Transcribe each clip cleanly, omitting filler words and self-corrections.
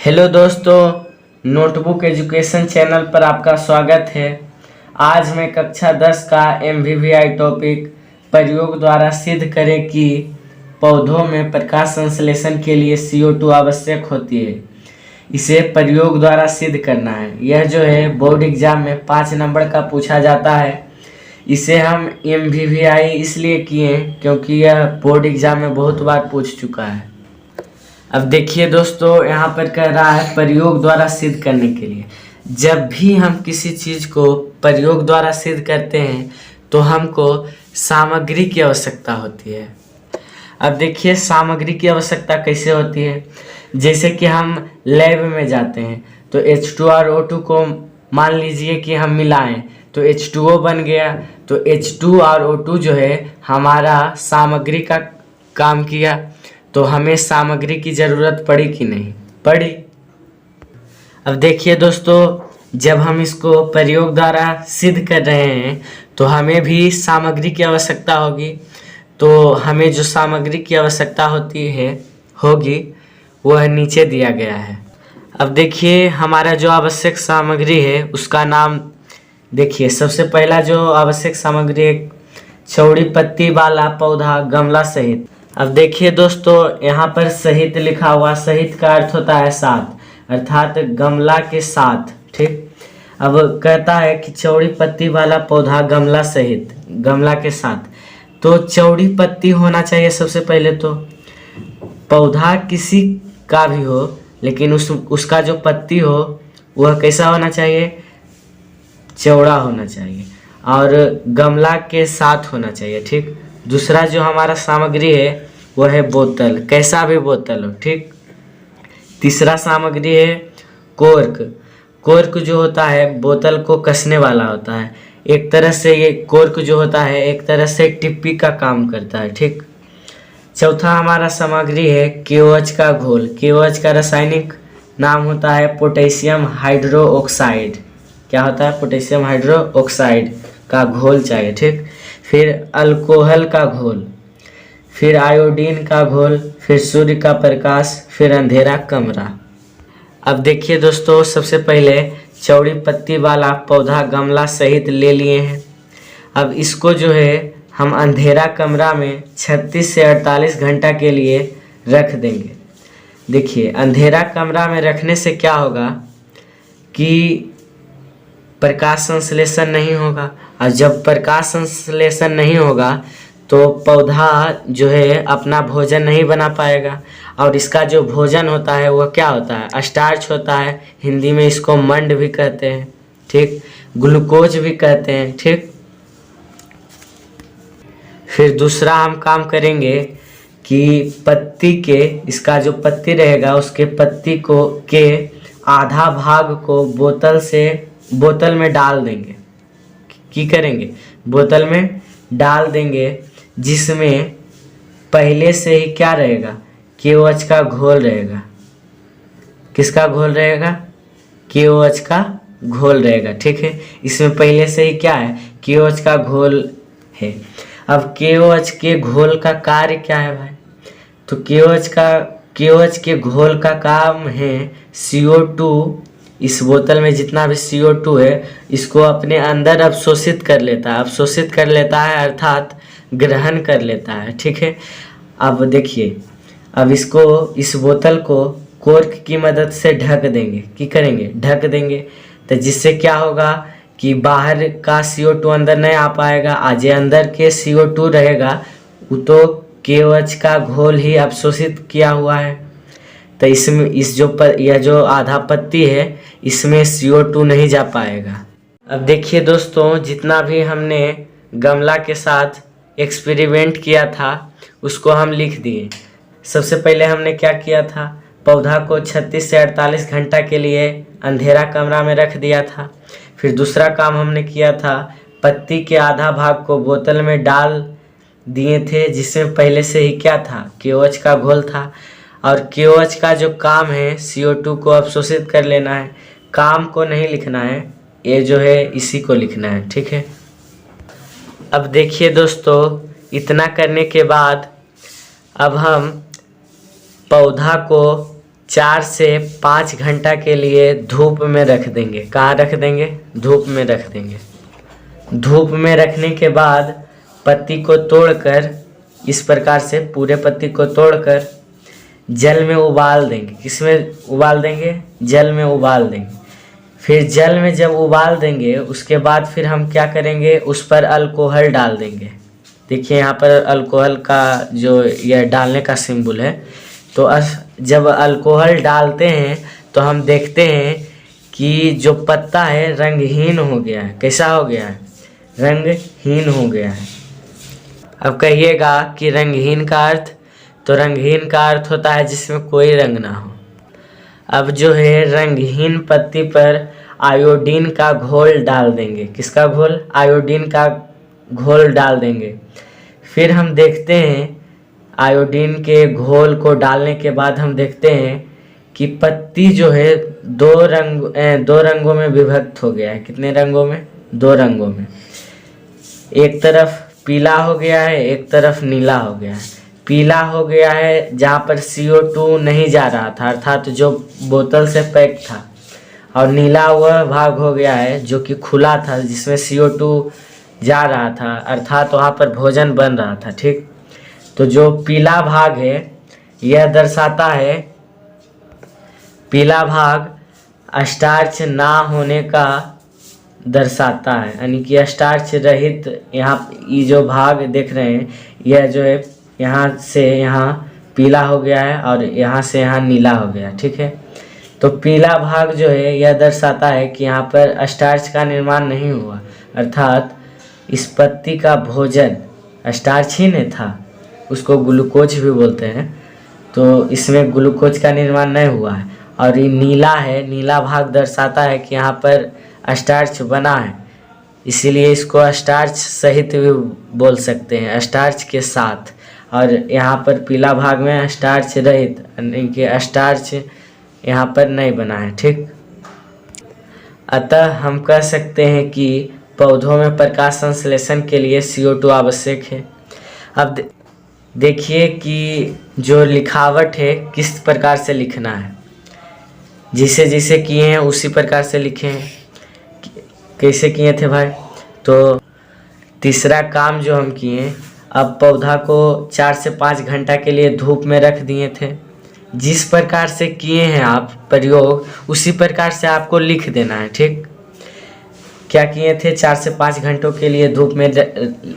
Hello दोस्तों, notebook education channel पर आपका स्वागत है। आज मैं कक्षा 10 का MVVI टॉपिक प्रयोग द्वारा सिद्ध करें कि पौधों में प्रकाश संश्लेषण के लिए CO2 आवश्यक होती है। इसे प्रयोग द्वारा सिद्ध करना है। यह जो है बोर्ड एग्जाम में 5 नंबर का पूछा जाता है। इसे हम MVVI इसलिए किए क्योंकि यह बोर्ड एग्जाम में बहुत बार पूछ चुका है। अब देखिए दोस्तों, यहाँ पर कह रहा है प्रयोग द्वारा सिद्ध करने के लिए। जब भी हम किसी चीज़ को प्रयोग द्वारा सिद्ध करते हैं तो हमको सामग्री की आवश्यकता होती है। अब देखिए सामग्री की आवश्यकता कैसे होती है। जैसे कि हम लैब में जाते हैं तो H2 और O2 को मान लीजिए कि हम मिलाएं तो H2O बन गया। तो H2 और O2 जो है हमारा सामग्री का काम किया। तो हमें सामग्री की ज़रूरत पड़ी कि नहीं पड़ी। अब देखिए दोस्तों, जब हम इसको प्रयोग द्वारा सिद्ध कर रहे हैं तो हमें भी सामग्री की आवश्यकता होगी। तो हमें जो सामग्री की आवश्यकता होगी वह नीचे दिया गया है। अब देखिए हमारा जो आवश्यक सामग्री है उसका नाम देखिए। सबसे पहला जो आवश्यक सामग्री है चौड़ी पत्ती वाला पौधा गमला सहित। अब देखिए दोस्तों, यहाँ पर सहित लिखा हुआ। सहित का अर्थ होता है साथ, अर्थात गमला के साथ। ठीक। अब कहता है कि चौड़ी पत्ती वाला पौधा गमला सहित, गमला के साथ। तो चौड़ी पत्ती होना चाहिए सबसे पहले। तो पौधा किसी का भी हो लेकिन उसका जो पत्ती हो वह कैसा होना चाहिए, चौड़ा होना चाहिए और गमला के साथ होना चाहिए। ठीक। दूसरा जो हमारा सामग्री है वह है बोतल, कैसा भी बोतल हो। ठीक। तीसरा सामग्री है कोर्क। कोर्क जो होता है बोतल को कसने वाला होता है। एक तरह से ये कोर्क जो होता है एक तरह से टिप्पी का काम करता है। ठीक। चौथा हमारा सामग्री है KOH का घोल। KOH का रासायनिक नाम होता है पोटेशियम हाइड्रो ऑक्साइड। क्या होता है? पोटेशियम हाइड्रो ऑक्साइड का घोल चाहिए। ठीक। फिर अल्कोहल का घोल, फिर आयोडीन का घोल, फिर सूर्य का प्रकाश, फिर अंधेरा कमरा। अब देखिए दोस्तों, सबसे पहले चौड़ी पत्ती वाला पौधा गमला सहित ले लिए हैं। अब इसको जो है हम अंधेरा कमरा में 36 से 48 घंटा के लिए रख देंगे। देखिए अंधेरा कमरा में रखने से क्या होगा कि प्रकाश संश्लेषण नहीं होगा, और जब प्रकाश संश्लेषण नहीं होगा तो पौधा जो है अपना भोजन नहीं बना पाएगा। और इसका जो भोजन होता है वह क्या होता है? स्टार्च होता है। हिंदी में इसको मंड भी कहते हैं। ठीक। ग्लूकोज भी कहते हैं। ठीक। फिर दूसरा हम काम करेंगे कि पत्ती के, इसका जो पत्ती रहेगा उसके पत्ती को के आधा भाग को बोतल में डाल देंगे। की करेंगे? बोतल में डाल देंगे, जिसमें पहले से ही क्या रहेगा? KOH का घोल रहेगा। किसका घोल रहेगा? KOH का घोल रहेगा। ठीक है। इसमें पहले से ही क्या है? KOH का घोल है। अब KOH के घोल का कार्य क्या है भाई? तो KOH के घोल का काम है CO2। इस बोतल में जितना भी CO2 है इसको अपने अंदर अवशोषित कर लेता है। अवशोषित कर लेता है अर्थात ग्रहण कर लेता है। ठीक है। अब देखिए, अब इस बोतल को कोर्क की मदद से ढक देंगे। की करेंगे? ढक देंगे। तो जिससे क्या होगा कि बाहर का CO2 अंदर नहीं आ पाएगा। आज अंदर के CO2 रहेगा वो तो KOH का घोल ही अवशोषित किया हुआ है। तो इसमें यह जो आधा पत्ती है इसमें CO2 नहीं जा पाएगा। अब देखिए दोस्तों, जितना भी हमने गमला के साथ एक्सपेरिमेंट किया था उसको हम लिख दिए। सबसे पहले हमने क्या किया था? पौधा को 36 से 48 घंटा के लिए अंधेरा कमरा में रख दिया था। फिर दूसरा काम हमने किया था, पत्ती के आधा भाग को बोतल में डाल दिए थे, जिसमें पहले से ही क्या था? KOH का घोल था। और KOH का जो काम है CO2 को अवशोषित कर लेना है। काम को नहीं लिखना है, ये जो है इसी को लिखना है। ठीक है। अब देखिए दोस्तों, इतना करने के बाद अब हम पौधा को 4 से 5 घंटा के लिए धूप में रख देंगे। कहाँ रख देंगे? धूप में रख देंगे। धूप में रखने के बाद पत्ती को तोड़कर इस प्रकार से पूरे पत्ती को तोड़कर जल में उबाल देंगे। किसमें उबाल देंगे? जल में उबाल देंगे। फिर जल में जब उबाल देंगे उसके बाद फिर हम क्या करेंगे, उस पर अल्कोहल डाल देंगे। देखिए यहाँ पर अल्कोहल का जो यह डालने का सिंबल है। तो जब अल्कोहल डालते हैं तो हम देखते हैं कि जो पत्ता है रंगहीन हो गया है। कैसा हो गया है? रंगहीन हो गया है। अब कहिएगा कि रंगहीन का अर्थ? तो रंगहीन का अर्थ होता है जिसमें कोई रंग ना हो। अब जो है रंगहीन पत्ती पर आयोडीन का घोल डाल देंगे। किसका घोल? आयोडीन का घोल डाल देंगे। फिर हम देखते हैं आयोडीन के घोल को डालने के बाद हम देखते हैं कि पत्ती जो है दो रंगों में विभक्त हो गया है। कितने रंगों में? 2 रंगों में। एक तरफ पीला हो गया है, एक तरफ नीला हो गया है। पीला हो गया है जहाँ पर CO2 नहीं जा रहा था, अर्थात जो बोतल से पैक था। और नीला वह भाग हो गया है जो कि खुला था, जिसमें CO2 जा रहा था, अर्थात वहाँ पर भोजन बन रहा था। ठीक। तो जो पीला भाग है यह दर्शाता है, पीला भाग स्टार्च ना होने का दर्शाता है, यानी कि स्टार्च रहित। यहाँ ये जो भाग देख रहे हैं यह जो है यहाँ से यहाँ पीला हो गया है और यहाँ से यहाँ नीला हो गया। ठीक है। तो पीला भाग जो है यह दर्शाता है कि यहाँ पर स्टार्च का निर्माण नहीं हुआ, अर्थात इस पत्ती का भोजन स्टार्च ही नहीं था, उसको ग्लूकोज भी बोलते हैं। तो इसमें ग्लूकोज का निर्माण नहीं हुआ है। और ये नीला है, नीला भाग दर्शाता है कि यहाँ पर स्टार्च बना है, इसीलिए इसको स्टार्च सहित भी बोल सकते हैं, स्टार्च के साथ। और यहाँ पर पीला भाग में स्टार्च रहित, यानी कि स्टार्च यहाँ पर नहीं बना है। ठीक। अतः हम कह सकते हैं कि पौधों में प्रकाश संश्लेषण के लिए CO2 आवश्यक है। अब देखिए कि जो लिखावट है किस प्रकार से लिखना है। जिसे जिसे किए हैं उसी प्रकार से लिखे हैं। कैसे किए थे भाई? तो तीसरा काम जो हम किए, अब पौधा को 4 से 5 घंटा के लिए धूप में रख दिए थे। जिस प्रकार से किए हैं आप प्रयोग, उसी प्रकार से आपको लिख देना है। ठीक। क्या किए थे? 4 से 5 घंटों के लिए धूप में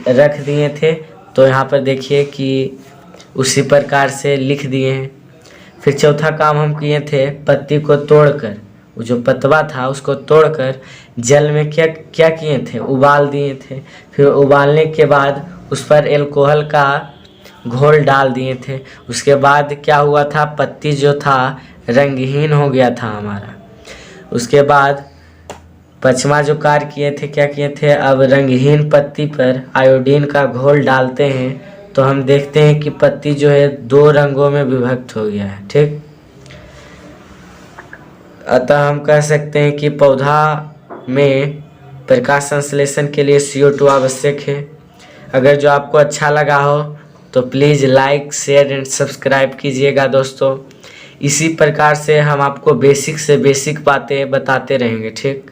रख दिए थे। तो यहाँ पर देखिए कि उसी प्रकार से लिख दिए हैं। फिर चौथा काम हम किए थे, पत्ती को तोड़कर, वो जो पतवा था उसको तोड़कर जल में क्या किए थे? उबाल दिए थे। फिर उबालने के बाद उस पर अल्कोहल का घोल डाल दिए थे। उसके बाद क्या हुआ था? पत्ती जो था रंगहीन हो गया था हमारा। उसके बाद पचमा जो कार्य किए थे, क्या किए थे? अब रंगहीन पत्ती पर आयोडीन का घोल डालते हैं तो हम देखते हैं कि पत्ती जो है 2 रंगों में विभक्त हो गया है। ठीक। अतः हम कह सकते हैं कि पौधा में प्रकाश संश्लेषण के लिए CO2 आवश्यक है। अगर जो आपको अच्छा लगा हो तो please like, share and subscribe कीजिएगा दोस्तों। इसी प्रकार से हम आपको बेसिक से बेसिक बातें बताते रहेंगे। ठीक।